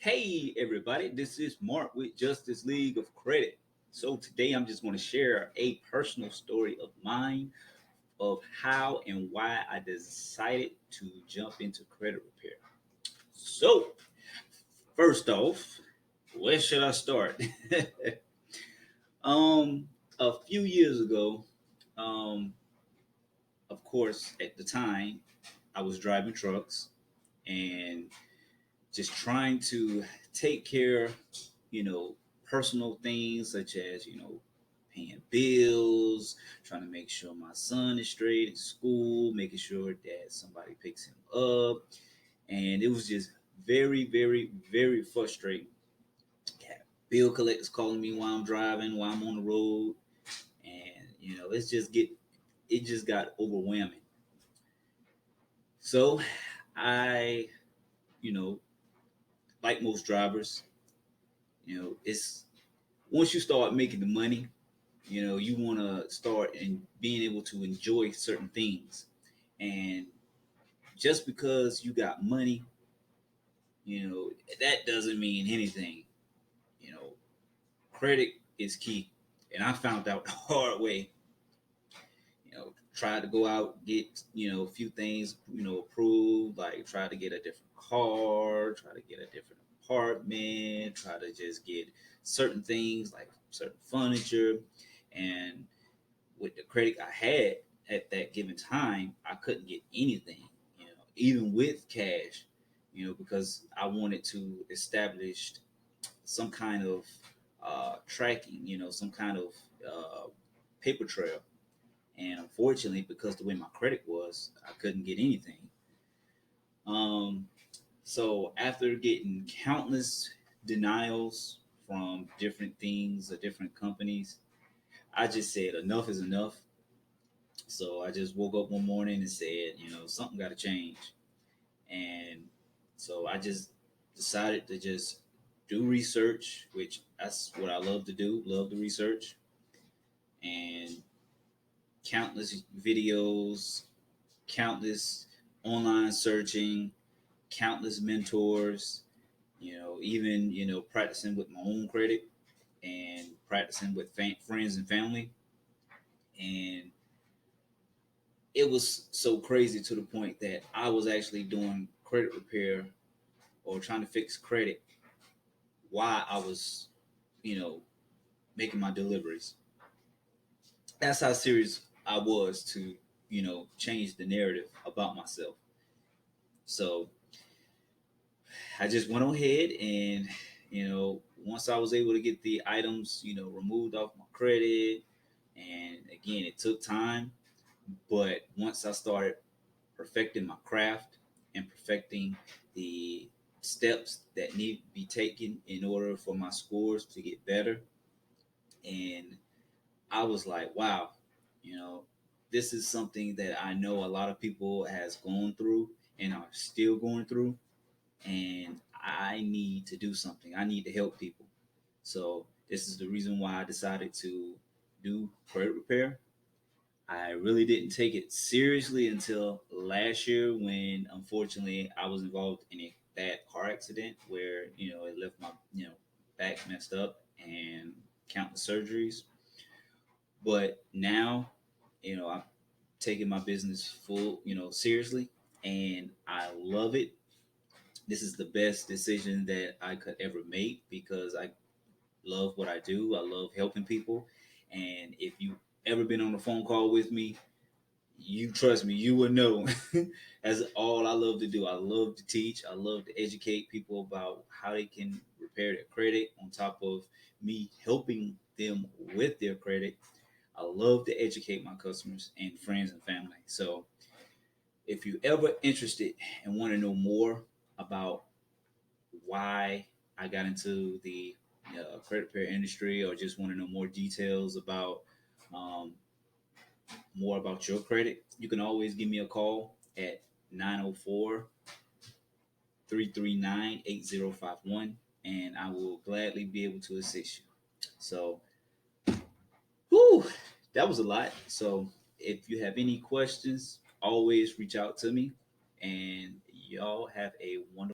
Hey everybody, this is Mark with Justice League of Credit. So today I'm just going to share a personal story of mine of how and why I decided to jump into credit repair. So, first off, where should I start? um a few years ago, um of course, at the time I was driving trucks and just trying to take care, you know, personal things such as, paying bills, trying to make sure my son is straight in school, making sure that somebody picks him up. And it was just very, very, very frustrating. Had bill collectors calling me while I'm driving, while I'm on the road. And, it just got overwhelming. So I, you know, like most drivers, it's once you start making the money, you want to start and being able to enjoy certain things. And just because you got money, that doesn't mean anything. You know, credit is key. And I found out the hard way. Tried to go out, get, a few things, approved, like try to get a different car, try to get a different apartment, try to just get certain things like certain furniture. And with the credit I had at that given time, I couldn't get anything, even with cash, because I wanted to establish some kind of tracking, some kind of paper trail. And unfortunately, because the way my credit was, I couldn't get anything. Um, so after getting countless denials from different things or different companies, I just said enough is enough. So I just woke up one morning and said, something got to change. And so I just decided to just do research, which that's what I love to do, love the research, and countless videos, countless online searching, countless mentors, even, practicing with my own credit and practicing with friends and family. And it was so crazy to the point that I was actually doing credit repair or trying to fix credit while I was, you know, making my deliveries. That's how serious I was to, change the narrative about myself. So I just went ahead and, once I was able to get the items, removed off my credit, and again, it took time, but once I started perfecting my craft and perfecting the steps that need to be taken in order for my scores to get better. And I was like, wow, you know, this is something that I know a lot of people has gone through and are still going through. And I need to do something. I need to help people. So this is the reason why I decided to do credit repair. I really didn't take it seriously until last year when unfortunately I was involved in a bad car accident where, it left my, back messed up and countless surgeries. But now, I'm taking my business full, seriously, and I love it. This is the best decision that I could ever make because I love what I do. I love helping people. And if you ever been on a phone call with me, you trust me, you will know. That's all I love to do. I love to teach. I love to educate people about how they can repair their credit on top of me helping them with their credit. I love to educate my customers and friends and family. So if you're ever interested and want to know more about why I got into the credit repair industry or just want to know more details about um, more about your credit, you can always give me a call at 904 339 8051, and I will gladly be able to assist you. So, whew, that was a lot. So, if you have any questions, always reach out to me, and y'all have a wonderful